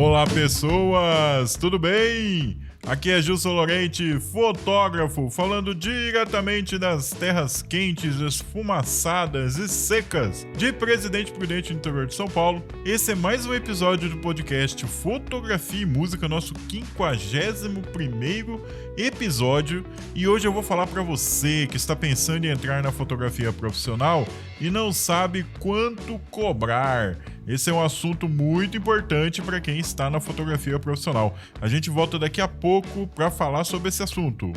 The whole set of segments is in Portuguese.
Olá pessoas, tudo bem? Aqui é Gilson Lorente, fotógrafo, falando diretamente das terras quentes, esfumaçadas e secas de Presidente Prudente, no interior de São Paulo. Esse é mais um episódio do podcast Fotografia e Música, nosso 51º episódio. E hoje eu vou falar para você que está pensando em entrar na fotografia profissional e não sabe quanto cobrar. Esse é um assunto muito importante para quem está na fotografia profissional. A gente volta daqui a pouco para falar sobre esse assunto.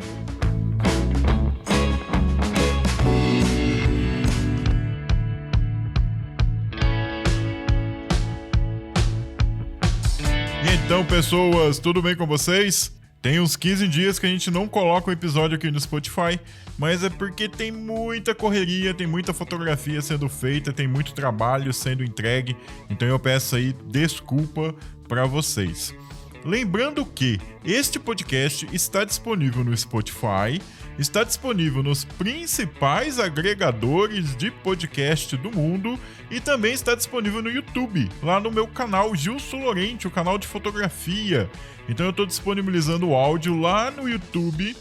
Então, pessoas, tudo bem com vocês? Tem uns 15 dias que a gente não coloca o episódio aqui no Spotify, mas é porque tem muita correria, tem muita fotografia sendo feita, tem muito trabalho sendo entregue, então eu peço aí desculpa para vocês. Lembrando que este podcast está disponível no Spotify, está disponível nos principais agregadores de podcast do mundo e também está disponível no YouTube, lá no meu canal Gilson Lorente, o canal de fotografia. Então eu estou disponibilizando o áudio lá no YouTube,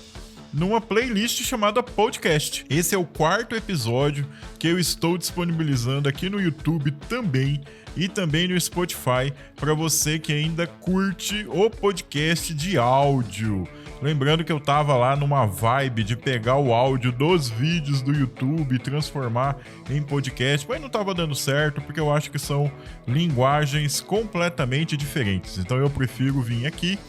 numa playlist chamada Podcast. Esse é o 4º episódio que eu estou disponibilizando aqui no YouTube também e também no Spotify para você que ainda curte o podcast de áudio. Lembrando que eu tava lá numa vibe de pegar o áudio dos vídeos do YouTube e transformar em podcast, mas não tava dando certo porque eu acho que são linguagens completamente diferentes. Então eu prefiro vir aqui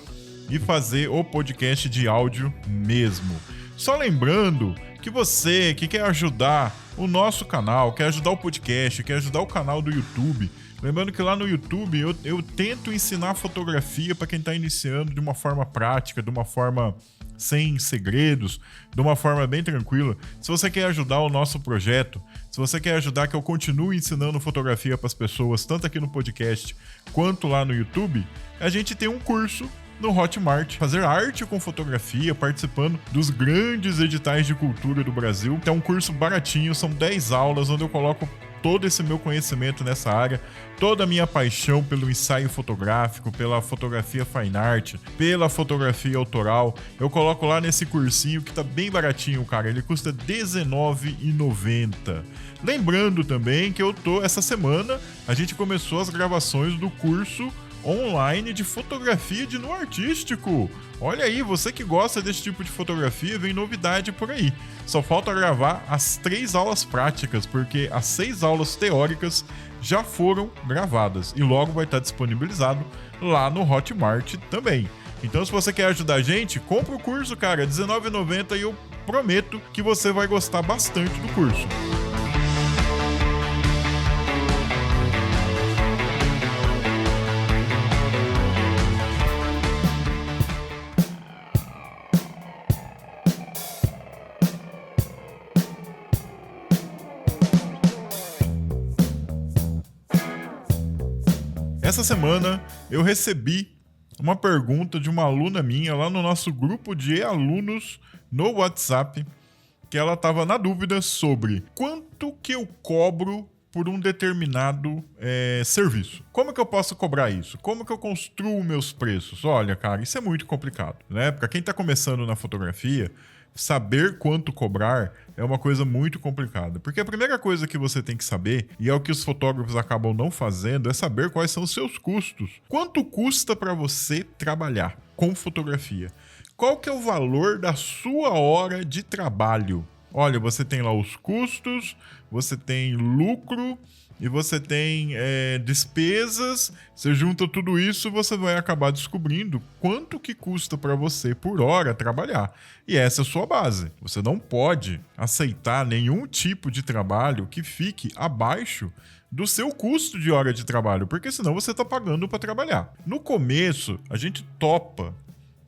e fazer o podcast de áudio mesmo. Só lembrando que você que quer ajudar o nosso canal, quer ajudar o podcast, quer ajudar o canal do YouTube, lembrando que lá no YouTube eu tento ensinar fotografia para quem está iniciando de uma forma prática, de uma forma sem segredos, de uma forma bem tranquila. Se você quer ajudar o nosso projeto, se você quer ajudar que eu continue ensinando fotografia para as pessoas, tanto aqui no podcast quanto lá no YouTube, a gente tem um curso no Hotmart, fazer arte com fotografia, participando dos grandes editais de cultura do Brasil. É um curso baratinho, são 10 aulas onde eu coloco todo esse meu conhecimento nessa área, toda a minha paixão pelo ensaio fotográfico, pela fotografia fine art, pela fotografia autoral. Eu coloco lá nesse cursinho que tá bem baratinho, cara. Ele custa R$19,90. Lembrando também que essa semana a gente começou as gravações do curso online de fotografia de nu artístico. Olha aí, você que gosta desse tipo de fotografia, vem novidade por aí. Só falta gravar as 3 aulas práticas, porque as 6 aulas teóricas já foram gravadas e logo vai estar disponibilizado lá no Hotmart também. Então, se você quer ajudar a gente, compra o curso, cara, R$19,90 e eu prometo que você vai gostar bastante do curso. Essa semana eu recebi uma pergunta de uma aluna minha lá no nosso grupo de alunos no WhatsApp, que ela estava na dúvida sobre quanto que eu cobro por um determinado serviço. Como que eu posso cobrar isso? Como que eu construo meus preços? Olha, cara, isso é muito complicado, né? Para quem está começando na fotografia, saber quanto cobrar é uma coisa muito complicada. Porque a primeira coisa que você tem que saber, e é o que os fotógrafos acabam não fazendo, é saber quais são os seus custos. Quanto custa para você trabalhar com fotografia? Qual que é o valor da sua hora de trabalho? Olha, você tem lá os custos, você tem lucro e você tem despesas. Você junta tudo isso, você vai acabar descobrindo quanto que custa para você por hora trabalhar. E essa é a sua base. Você não pode aceitar nenhum tipo de trabalho que fique abaixo do seu custo de hora de trabalho, porque senão você está pagando para trabalhar. No começo, a gente topa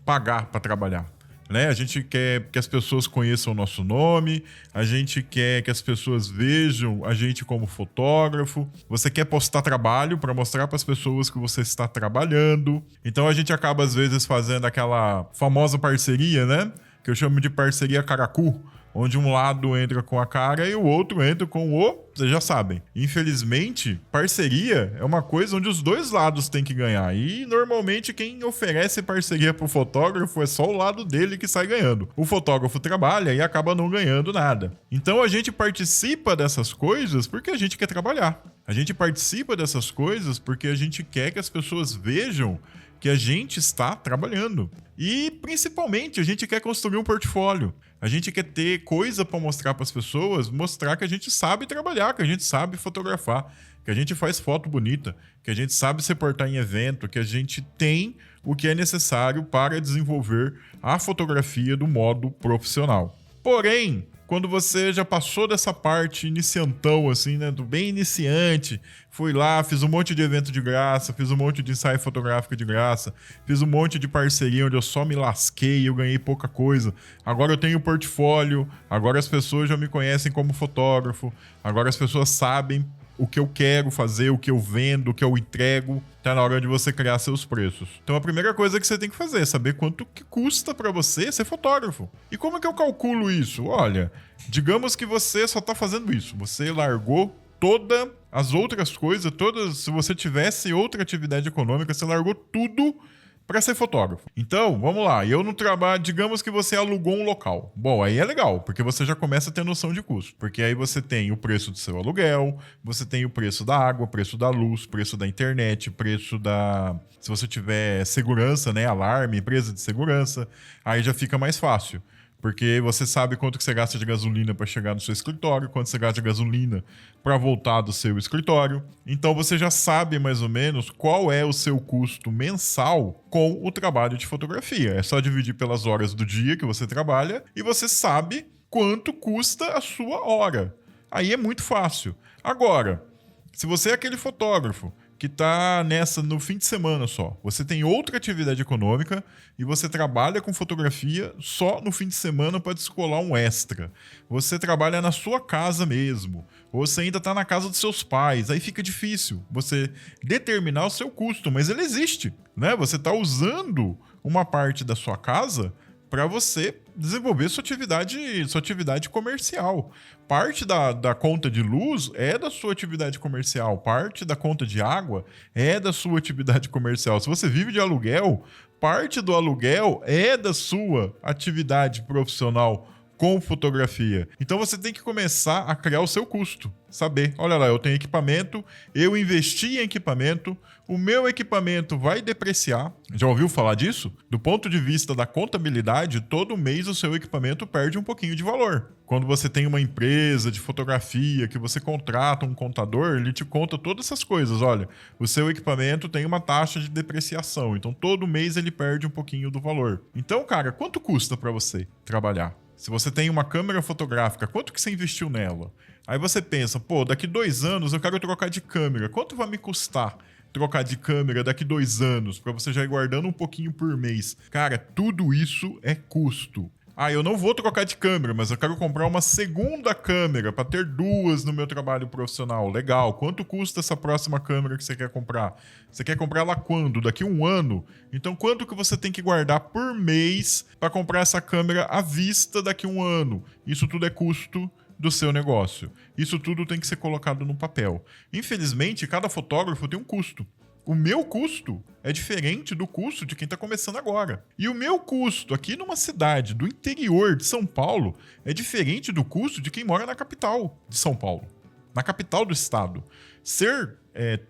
pagar para trabalhar, né? A gente quer que as pessoas conheçam o nosso nome, a gente quer que as pessoas vejam a gente como fotógrafo, você quer postar trabalho para mostrar para as pessoas que você está trabalhando. Então a gente acaba às vezes fazendo aquela famosa parceria, né? Que eu chamo de parceria caracu, onde um lado entra com a cara e o outro entra com o vocês já sabem. Infelizmente, parceria é uma coisa onde os dois lados têm que ganhar. E normalmente quem oferece parceria pro fotógrafo é só o lado dele que sai ganhando. O fotógrafo trabalha e acaba não ganhando nada. Então a gente participa dessas coisas porque a gente quer trabalhar. A gente participa dessas coisas porque a gente quer que as pessoas vejam que a gente está trabalhando. E, principalmente, a gente quer construir um portfólio. A gente quer ter coisa para mostrar para as pessoas, mostrar que a gente sabe trabalhar, que a gente sabe fotografar, que a gente faz foto bonita, que a gente sabe se portar em evento, que a gente tem o que é necessário para desenvolver a fotografia do modo profissional. Porém, quando você já passou dessa parte iniciantão, assim, né, do bem iniciante, fui lá, fiz um monte de evento de graça, fiz um monte de ensaio fotográfico de graça, fiz um monte de parceria onde eu só me lasquei e eu ganhei pouca coisa. Agora eu tenho portfólio, agora as pessoas já me conhecem como fotógrafo, agora as pessoas sabem o que eu quero fazer, o que eu vendo, o que eu entrego, tá na hora de você criar seus preços. Então a primeira coisa que você tem que fazer é saber quanto que custa pra você ser fotógrafo. E como é que eu calculo isso? Olha, digamos que você só tá fazendo isso, você largou todas as outras coisas, se você tivesse outra atividade econômica, você largou tudo para ser fotógrafo. Então, vamos lá, eu no trabalho, digamos que você alugou um local. Bom, aí é legal, porque você já começa a ter noção de custo. Porque aí você tem o preço do seu aluguel, você tem o preço da água, preço da luz, preço da internet, preço da... Se você tiver segurança, né, alarme, empresa de segurança, aí já fica mais fácil. Porque você sabe quanto que você gasta de gasolina para chegar no seu escritório, quanto você gasta de gasolina para voltar do seu escritório. Então você já sabe mais ou menos qual é o seu custo mensal com o trabalho de fotografia. É só dividir pelas horas do dia que você trabalha e você sabe quanto custa a sua hora. Aí é muito fácil. Agora, se você é aquele fotógrafo que tá nessa no fim de semana só, você tem outra atividade econômica e você trabalha com fotografia só no fim de semana para descolar um extra. Você trabalha na sua casa mesmo, ou você ainda tá na casa dos seus pais, aí fica difícil você determinar o seu custo, mas ele existe, né? Você tá usando uma parte da sua casa para você desenvolver sua atividade comercial. Parte da conta de luz é da sua atividade comercial, parte da conta de água é da sua atividade comercial. Se você vive de aluguel, parte do aluguel é da sua atividade profissional com fotografia. Então você tem que começar a criar o seu custo. Saber, olha lá, eu tenho equipamento, eu investi em equipamento, o meu equipamento vai depreciar. Já ouviu falar disso? Do ponto de vista da contabilidade, todo mês o seu equipamento perde um pouquinho de valor. Quando você tem uma empresa de fotografia, que você contrata um contador, ele te conta todas essas coisas. Olha, o seu equipamento tem uma taxa de depreciação, então todo mês ele perde um pouquinho do valor. Então, cara, quanto custa para você trabalhar? Se você tem uma câmera fotográfica, quanto que você investiu nela? Aí você pensa, pô, daqui 2 anos eu quero trocar de câmera. Quanto vai me custar trocar de câmera daqui 2 anos? Pra você já ir guardando um pouquinho por mês. Cara, tudo isso é custo. Ah, eu não vou trocar de câmera, mas eu quero comprar uma segunda câmera para ter 2 no meu trabalho profissional. Legal. Quanto custa essa próxima câmera que você quer comprar? Você quer comprar ela quando? Daqui 1 ano? Então, quanto que você tem que guardar por mês para comprar essa câmera à vista daqui 1 ano? Isso tudo é custo do seu negócio. Isso tudo tem que ser colocado no papel. Infelizmente, cada fotógrafo tem um custo. O meu custo é diferente do custo de quem está começando agora. E o meu custo aqui numa cidade do interior de São Paulo é diferente do custo de quem mora na capital de São Paulo, na capital do estado.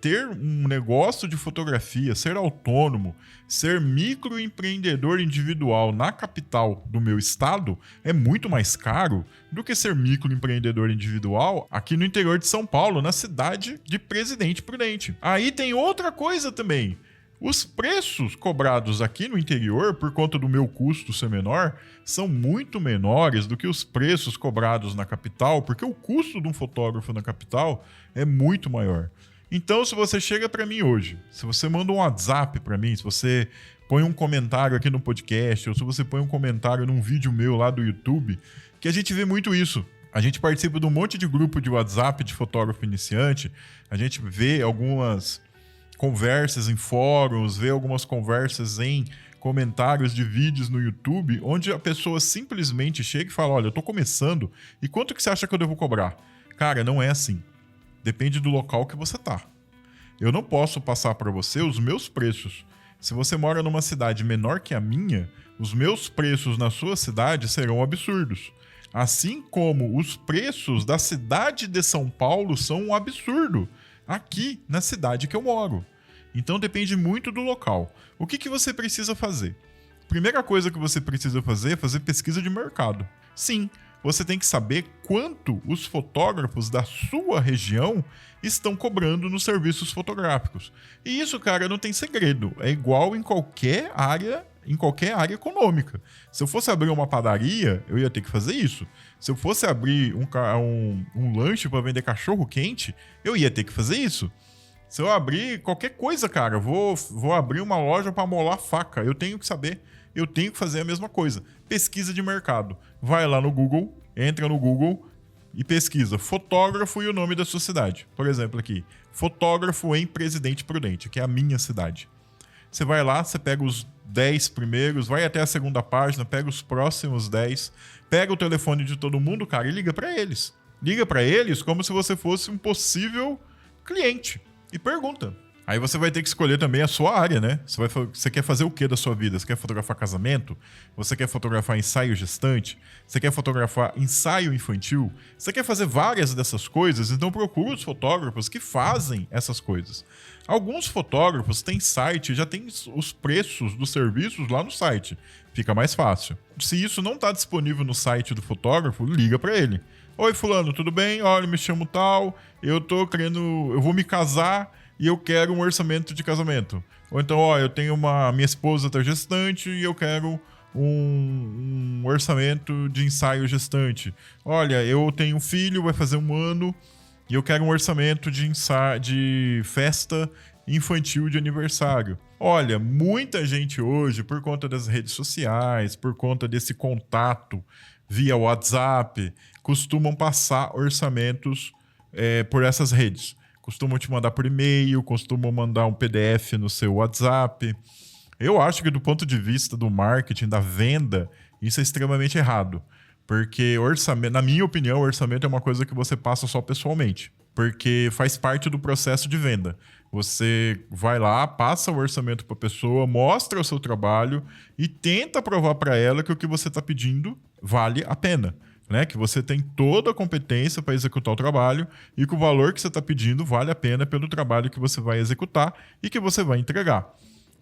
Ter um negócio de fotografia, ser autônomo, ser microempreendedor individual na capital do meu estado é muito mais caro do que ser microempreendedor individual aqui no interior de São Paulo, na cidade de Presidente Prudente. Aí tem outra coisa também. Os preços cobrados aqui no interior, por conta do meu custo ser menor, são muito menores do que os preços cobrados na capital, porque o custo de um fotógrafo na capital é muito maior. Então, se você chega para mim hoje, se você manda um WhatsApp para mim, se você põe um comentário aqui no podcast, ou se você põe um comentário num vídeo meu lá do YouTube, que a gente vê muito isso. A gente participa de um monte de grupo de WhatsApp de fotógrafo iniciante, a gente vê algumas conversas em fóruns, vê algumas conversas em comentários de vídeos no YouTube, onde a pessoa simplesmente chega e fala, olha, eu tô começando, e quanto que você acha que eu devo cobrar? Cara, não é assim. Depende do local que você tá. Eu não posso passar para você os meus preços. Se você mora numa cidade menor que a minha, os meus preços na sua cidade serão absurdos. Assim como os preços da cidade de São Paulo são um absurdo aqui na cidade que eu moro. Então depende muito do local. O que você precisa fazer? Primeira coisa que você precisa fazer é fazer pesquisa de mercado. Sim, você tem que saber quanto os fotógrafos da sua região estão cobrando nos serviços fotográficos. E isso, cara, não tem segredo. É igual em qualquer área econômica. Se eu fosse abrir uma padaria, eu ia ter que fazer isso. Se eu fosse abrir um lanche para vender cachorro quente, eu ia ter que fazer isso. Se eu abrir qualquer coisa, cara, vou abrir uma loja para molar faca, eu tenho que saber, eu tenho que fazer a mesma coisa. Pesquisa de mercado. Vai lá no Google, entra no Google e pesquisa fotógrafo e o nome da sua cidade. Por exemplo aqui, fotógrafo em Presidente Prudente, que é a minha cidade. Você vai lá, você pega os 10 primeiros, vai até a segunda página, pega os próximos 10, pega o telefone de todo mundo, cara, e liga pra eles. Liga pra eles como se você fosse um possível cliente e pergunta. Aí você vai ter que escolher também a sua área, né? Você quer fazer o que da sua vida? Você quer fotografar casamento? Você quer fotografar ensaio gestante? Você quer fotografar ensaio infantil? Você quer fazer várias dessas coisas? Então procura os fotógrafos que fazem essas coisas. Alguns fotógrafos têm site, já tem os preços dos serviços lá no site. Fica mais fácil. Se isso não está disponível no site do fotógrafo, liga para ele. Oi, fulano, tudo bem? Olha, me chamo tal, eu vou me casar e eu quero um orçamento de casamento. Ou então, eu tenho minha esposa tá gestante e eu quero um orçamento de ensaio gestante. Olha, eu tenho um filho, vai fazer 1 ano e eu quero um orçamento de festa infantil de aniversário. Olha, muita gente hoje, por conta das redes sociais, por conta desse contato via WhatsApp, costumam passar orçamentos por essas redes. Costumam te mandar por e-mail, costumam mandar um PDF no seu WhatsApp. Eu acho que do ponto de vista do marketing, da venda, isso é extremamente errado. Porque orçamento, na minha opinião, orçamento é uma coisa que você passa só pessoalmente. Porque faz parte do processo de venda. Você vai lá, passa o orçamento para a pessoa, mostra o seu trabalho e tenta provar para ela que o que você está pedindo vale a pena. Né? Que você tem toda a competência para executar o trabalho e que o valor que você está pedindo vale a pena pelo trabalho que você vai executar e que você vai entregar.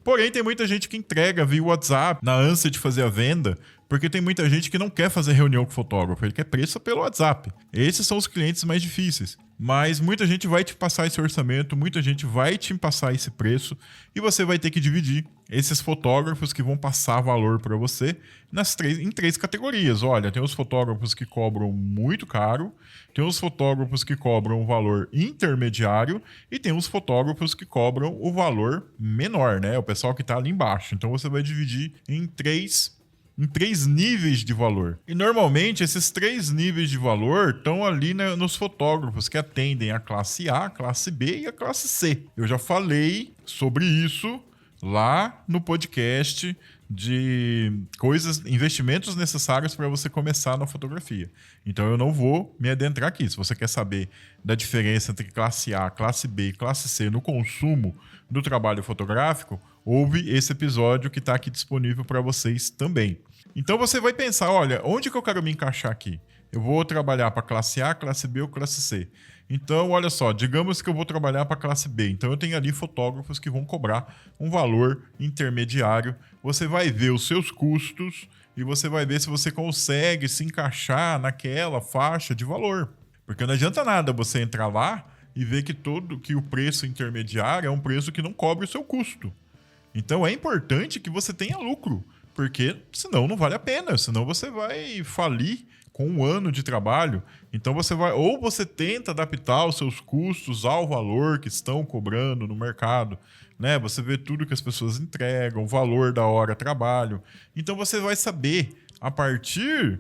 Porém, tem muita gente que entrega via WhatsApp na ânsia de fazer a venda, porque tem muita gente que não quer fazer reunião com o fotógrafo, ele quer preço pelo WhatsApp. Esses são os clientes mais difíceis. Mas muita gente vai te passar esse orçamento, muita gente vai te passar esse preço e você vai ter que dividir esses fotógrafos que vão passar valor para você em 3 categorias. Olha, tem os fotógrafos que cobram muito caro, tem os fotógrafos que cobram um valor intermediário e tem os fotógrafos que cobram o valor menor, né? O pessoal que está ali embaixo. Então você vai dividir em três níveis de valor. E normalmente esses 3 níveis de valor estão ali nos fotógrafos que atendem a classe A, a classe B e a classe C. Eu já falei sobre isso lá no podcast de investimentos necessários para você começar na fotografia. Então eu não vou me adentrar aqui. Se você quer saber da diferença entre classe A, classe B e classe C no consumo do trabalho fotográfico, ouve esse episódio que está aqui disponível para vocês também. Então você vai pensar, olha, onde que eu quero me encaixar aqui? Eu vou trabalhar para classe A, classe B ou classe C. Então, olha só, digamos que eu vou trabalhar para classe B. Então eu tenho ali fotógrafos que vão cobrar um valor intermediário. Você vai ver os seus custos e você vai ver se você consegue se encaixar naquela faixa de valor. Porque não adianta nada você entrar lá e ver que o preço intermediário é um preço que não cobre o seu custo. Então é importante que você tenha lucro, porque senão não vale a pena, senão você vai falir com 1 ano de trabalho. Então você tenta adaptar os seus custos ao valor que estão cobrando no mercado, né? Você vê tudo que as pessoas entregam, o valor da hora de trabalho. Então você vai saber, a partir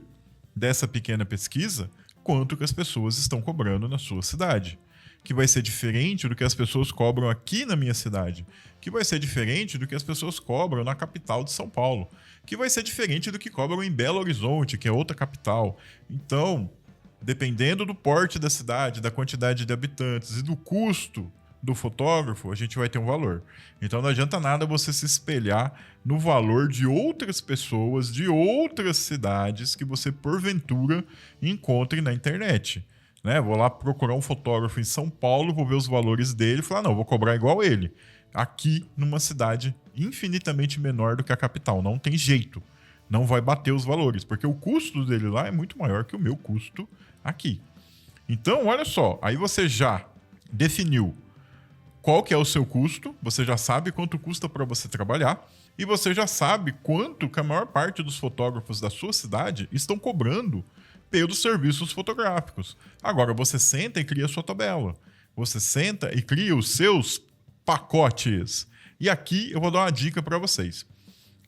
dessa pequena pesquisa, quanto que as pessoas estão cobrando na sua cidade. Que vai ser diferente do que as pessoas cobram aqui na minha cidade, que vai ser diferente do que as pessoas cobram na capital de São Paulo, que vai ser diferente do que cobram em Belo Horizonte, que é outra capital. Então, dependendo do porte da cidade, da quantidade de habitantes e do custo do fotógrafo, a gente vai ter um valor. Então não adianta nada você se espelhar no valor de outras pessoas, de outras cidades que você porventura encontre na internet. Né? Vou lá procurar um fotógrafo em São Paulo, vou ver os valores dele e falar, não, vou cobrar igual ele. Aqui numa cidade infinitamente menor do que a capital. Não tem jeito. Não vai bater os valores, porque o custo dele lá é muito maior que o meu custo aqui. Então, olha só, aí você já definiu qual que é o seu custo, você já sabe quanto custa para você trabalhar e você já sabe quanto que a maior parte dos fotógrafos da sua cidade estão cobrando pelos serviços fotográficos. Agora você senta e cria a sua tabela. Você senta e cria os seus pacotes. E aqui eu vou dar uma dica para vocês.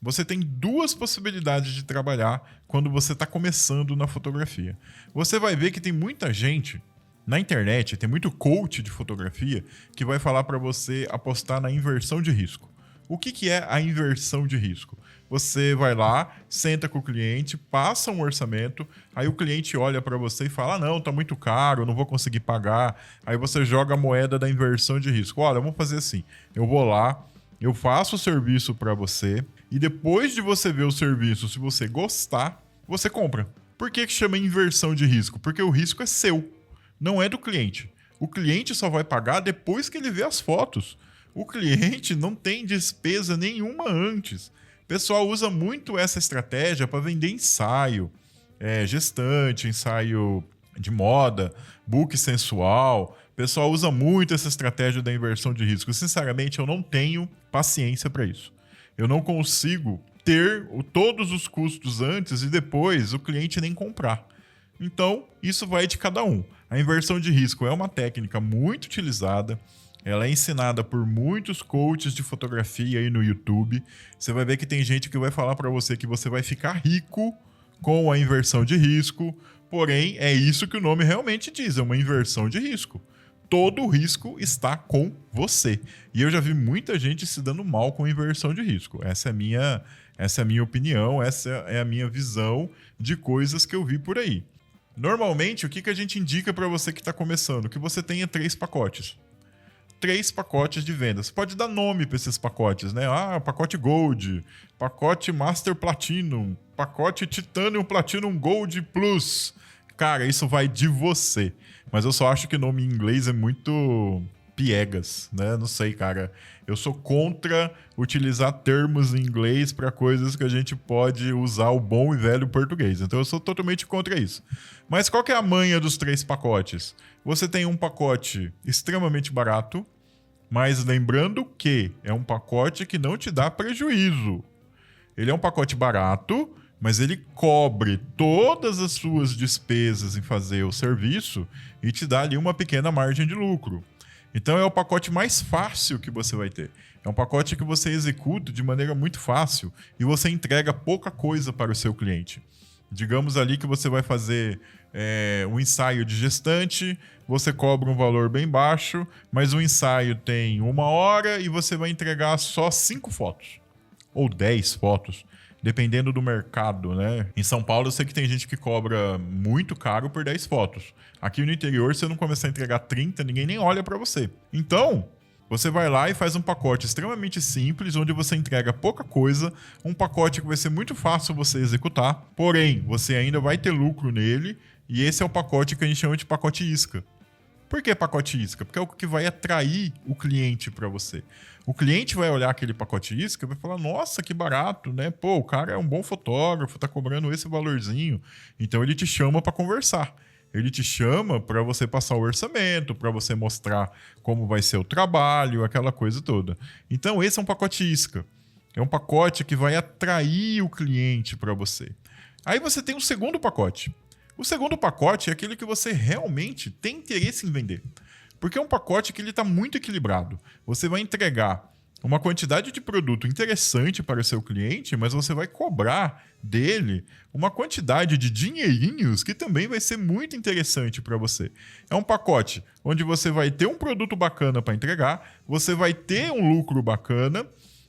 Você tem duas possibilidades de trabalhar quando você está começando na fotografia. Você vai ver que tem muita gente na internet, tem muito coach de fotografia que vai falar para você apostar na inversão de risco. O que é a inversão de risco? Você vai lá, senta com o cliente, passa um orçamento, aí o cliente olha para você e fala, não, tá muito caro, eu não vou conseguir pagar. Aí você joga a moeda da inversão de risco. Olha, vamos fazer assim, eu vou lá, eu faço o serviço para você e depois de você ver o serviço, se você gostar, você compra. Por que chama inversão de risco? Porque o risco é seu, não é do cliente. O cliente só vai pagar depois que ele vê as fotos. O cliente não tem despesa nenhuma antes. O pessoal usa muito essa estratégia para vender ensaio, gestante, ensaio de moda, book sensual. O pessoal usa muito essa estratégia da inversão de risco. Sinceramente, eu não tenho paciência para isso. Eu não consigo ter todos os custos antes e depois o cliente nem comprar. Então, isso vai de cada um. A inversão de risco é uma técnica muito utilizada. Ela é ensinada por muitos coaches de fotografia aí no YouTube. Você vai ver que tem gente que vai falar para você que você vai ficar rico com a inversão de risco. Porém, é isso que o nome realmente diz, é uma inversão de risco. Todo o risco está com você. E eu já vi muita gente se dando mal com inversão de risco. Essa é a minha opinião, essa é a minha visão de coisas que eu vi por aí. Normalmente, o que a gente indica para você que está começando? Que você tenha 3 pacotes. 3 pacotes de venda. Você pode dar nome para esses pacotes, né? Pacote Gold, pacote Master Platinum, pacote Titanium Platinum Gold Plus. Cara, isso vai de você. Mas eu só acho que o nome em inglês é muito piegas, né? Não sei, cara. Eu sou contra utilizar termos em inglês para coisas que a gente pode usar o bom e velho português. Então eu sou totalmente contra isso. Mas qual que é a manha dos 3 pacotes? Você tem um pacote extremamente barato, mas lembrando que é um pacote que não te dá prejuízo. Ele é um pacote barato, mas ele cobre todas as suas despesas em fazer o serviço e te dá ali uma pequena margem de lucro. Então é o pacote mais fácil que você vai ter. É um pacote que você executa de maneira muito fácil e você entrega pouca coisa para o seu cliente. Digamos ali que você vai fazer um ensaio de gestante, você cobra um valor bem baixo, mas o ensaio tem 1 hora e você vai entregar só 5 fotos. Ou 10 fotos, dependendo do mercado, né? Em São Paulo eu sei que tem gente que cobra muito caro por 10 fotos. Aqui no interior, se você não começar a entregar 30, ninguém nem olha para você. Então, você vai lá e faz um pacote extremamente simples, onde você entrega pouca coisa, um pacote que vai ser muito fácil você executar, porém, você ainda vai ter lucro nele, e esse é o pacote que a gente chama de pacote isca. Por que pacote isca? Porque é o que vai atrair o cliente para você. O cliente vai olhar aquele pacote isca e vai falar, nossa, que barato, né? Pô, o cara é um bom fotógrafo, tá cobrando esse valorzinho. Então ele te chama para conversar. Ele te chama para você passar o orçamento, para você mostrar como vai ser o trabalho, aquela coisa toda. Então esse é um pacote isca. É um pacote que vai atrair o cliente para você. Aí você tem um segundo pacote. O segundo pacote é aquele que você realmente tem interesse em vender. Porque é um pacote que ele está muito equilibrado. Você vai entregar uma quantidade de produto interessante para o seu cliente, mas você vai cobrar dele uma quantidade de dinheirinhos que também vai ser muito interessante para você. É um pacote onde você vai ter um produto bacana para entregar, você vai ter um lucro bacana,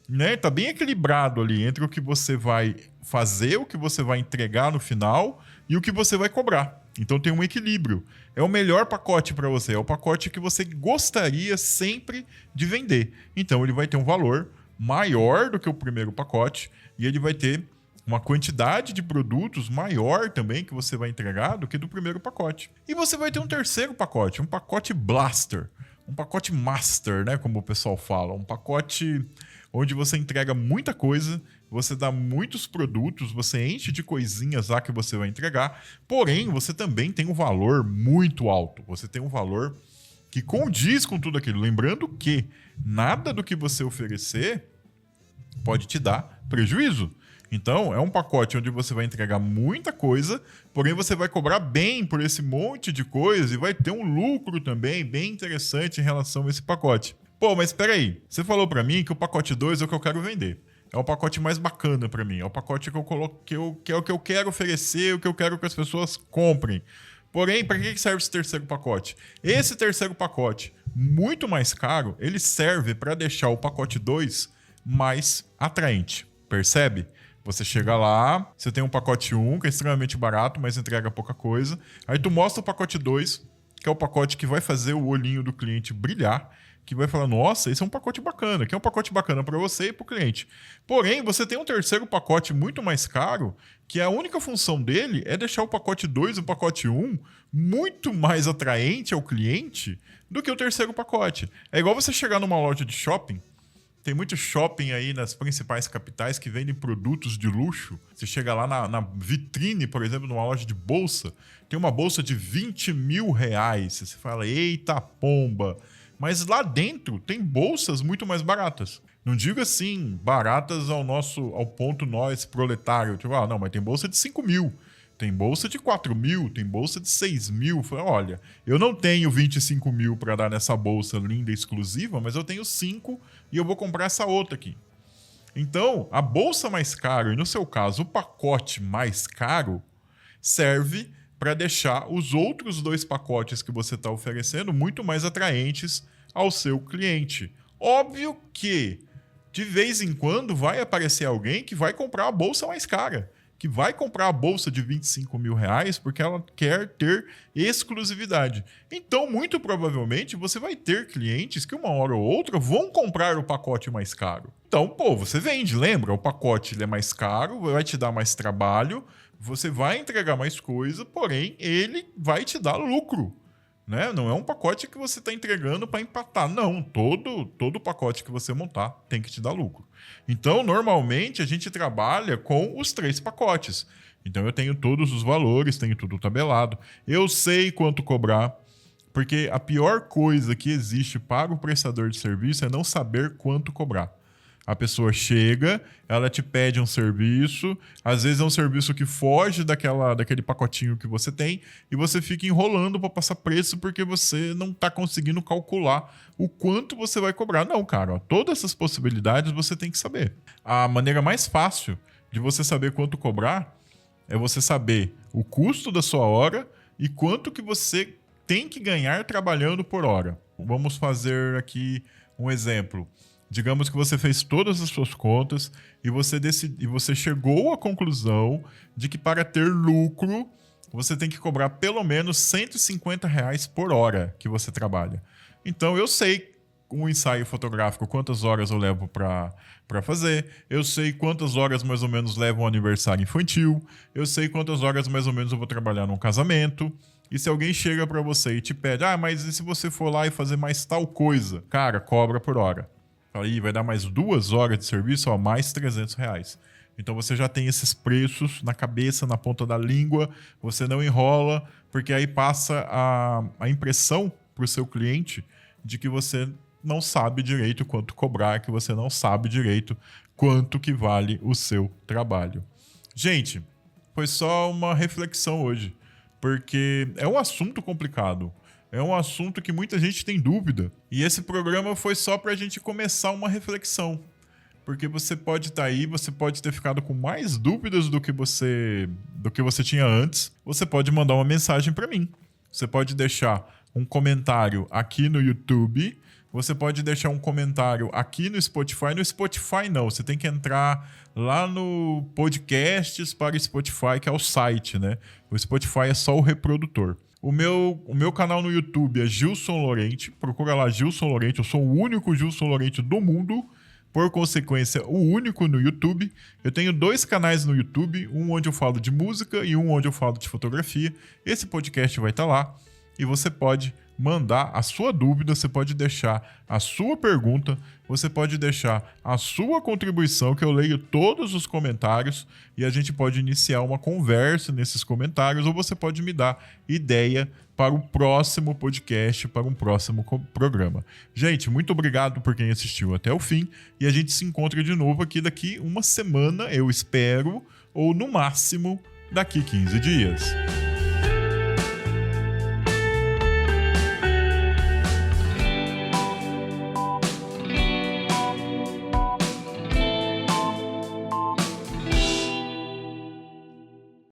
né? Tá bem equilibrado ali entre o que você vai fazer, o que você vai entregar no final e o que você vai cobrar. Então tem um equilíbrio. É o melhor pacote para você, é o pacote que você gostaria sempre de vender. Então ele vai ter um valor maior do que o primeiro pacote e ele vai ter uma quantidade de produtos maior também que você vai entregar do que do primeiro pacote. E você vai ter um terceiro pacote, um pacote Blaster, um pacote Master, né, como o pessoal fala, um pacote onde você entrega muita coisa, você dá muitos produtos, você enche de coisinhas lá que você vai entregar, porém você também tem um valor muito alto, você tem um valor que condiz com tudo aquilo. Lembrando que nada do que você oferecer pode te dar prejuízo. Então, é um pacote onde você vai entregar muita coisa, porém você vai cobrar bem por esse monte de coisa e vai ter um lucro também bem interessante em relação a esse pacote. Pô, mas espera aí, você falou para mim que o pacote 2 é o que eu quero vender. É o pacote mais bacana para mim, é o pacote que eu coloco, que é o que eu quero oferecer, o que eu quero que as pessoas comprem. Porém, para que serve esse terceiro pacote? Esse terceiro pacote, muito mais caro, ele serve para deixar o pacote 2 mais atraente, percebe? Você chega lá, você tem um pacote 1, que é extremamente barato, mas entrega pouca coisa. Aí tu mostra o pacote 2, que é o pacote que vai fazer o olhinho do cliente brilhar, que vai falar, nossa, esse é um pacote bacana, que é um pacote bacana para você e para o cliente. Porém, você tem um terceiro pacote muito mais caro, que a única função dele é deixar o pacote 2 e o pacote 1 muito mais atraente ao cliente do que o terceiro pacote. É igual você chegar numa loja de shopping. Tem muito shopping aí nas principais capitais que vendem produtos de luxo. Você chega lá na vitrine, por exemplo, numa loja de bolsa, tem uma bolsa de 20 mil reais. Você fala, eita pomba. Mas lá dentro tem bolsas muito mais baratas. Não digo assim, baratas ao ponto nós, proletário. Tipo, não, mas tem bolsa de 5 mil. Tem bolsa de 4 mil, tem bolsa de 6 mil. Olha, eu não tenho 25 mil para dar nessa bolsa linda e exclusiva, mas eu tenho 5 e eu vou comprar essa outra aqui. Então, a bolsa mais cara, e no seu caso, o pacote mais caro, serve para deixar os outros 2 pacotes que você está oferecendo muito mais atraentes ao seu cliente. Óbvio que, de vez em quando, vai aparecer alguém que vai comprar a bolsa mais cara, que vai comprar a bolsa de 25 mil reais porque ela quer ter exclusividade. Então, muito provavelmente, você vai ter clientes que uma hora ou outra vão comprar o pacote mais caro. Então, pô, você vende, lembra? O pacote ele é mais caro, vai te dar mais trabalho, você vai entregar mais coisa, porém, ele vai te dar lucro. Né? Não é um pacote que você está entregando para empatar. Não, todo pacote que você montar tem que te dar lucro. Então, normalmente, a gente trabalha com os 3 pacotes. Então, eu tenho todos os valores, tenho tudo tabelado. Eu sei quanto cobrar, porque a pior coisa que existe para o prestador de serviço é não saber quanto cobrar. A pessoa chega, ela te pede um serviço, às vezes é um serviço que foge daquele pacotinho que você tem e você fica enrolando para passar preço porque você não está conseguindo calcular o quanto você vai cobrar. Não, cara, ó, todas essas possibilidades você tem que saber. A maneira mais fácil de você saber quanto cobrar é você saber o custo da sua hora e quanto que você tem que ganhar trabalhando por hora. Vamos fazer aqui um exemplo. Digamos que você fez todas as suas contas e você chegou à conclusão de que para ter lucro, você tem que cobrar pelo menos R$150 por hora que você trabalha. Então eu sei um ensaio fotográfico, quantas horas eu levo para fazer, eu sei quantas horas mais ou menos leva um aniversário infantil, eu sei quantas horas mais ou menos eu vou trabalhar num casamento. E se alguém chega para você e te pede, mas e se você for lá e fazer mais tal coisa? Cara, cobra por hora. Aí vai dar mais 2 horas de serviço, mais R$300. Então você já tem esses preços na cabeça, na ponta da língua, você não enrola, porque aí passa a impressão para o seu cliente de que você não sabe direito quanto cobrar, que você não sabe direito quanto que vale o seu trabalho. Gente, foi só uma reflexão hoje, porque é um assunto complicado. É um assunto que muita gente tem dúvida. E esse programa foi só para a gente começar uma reflexão. Porque você pode estar aí, você pode ter ficado com mais dúvidas do que você tinha antes. Você pode mandar uma mensagem para mim. Você pode deixar um comentário aqui no YouTube. você pode deixar um comentário aqui no Spotify. No Spotify não, você tem que entrar lá no Podcasts para Spotify, que é o site, né? O Spotify é só o reprodutor. O meu canal no YouTube é Gilson Lorente, procura lá Gilson Lorente, eu sou o único Gilson Lorente do mundo, por consequência, o único no YouTube. Eu tenho 2 canais no YouTube, um onde eu falo de música e um onde eu falo de fotografia. Esse podcast vai estar lá e você pode mandar a sua dúvida, você pode deixar a sua pergunta, você pode deixar a sua contribuição, que eu leio todos os comentários e a gente pode iniciar uma conversa nesses comentários, ou você pode me dar ideia para o próximo podcast, para um próximo programa. Gente, muito obrigado por quem assistiu até o fim e a gente se encontra de novo aqui daqui uma semana, eu espero, ou no máximo daqui 15 dias.